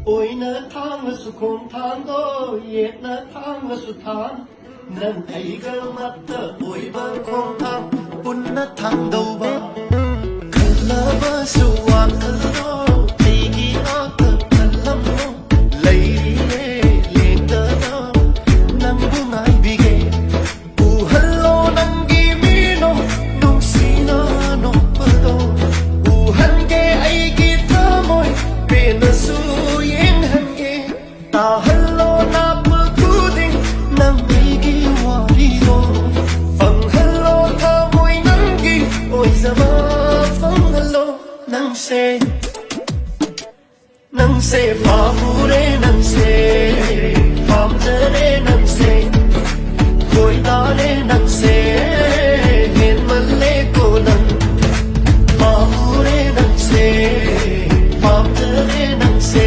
오이는 탕을 수콘 탄도 옛날 탕을 수탄 난 아이가 맞다 오이번 콩탕 분나 탕도 봐 글러버 수완 글로 대기 어떤 글러모 레이리에 린더너 남궁아이 비게 우할로 남기미노 농시나 높아도 우한게 아이기 터모이 베너수 hello na pagkuding ng migi warido Pang hello ta mo'y nanggi Oy sama pang hello nang se pamure nang se pamjare nang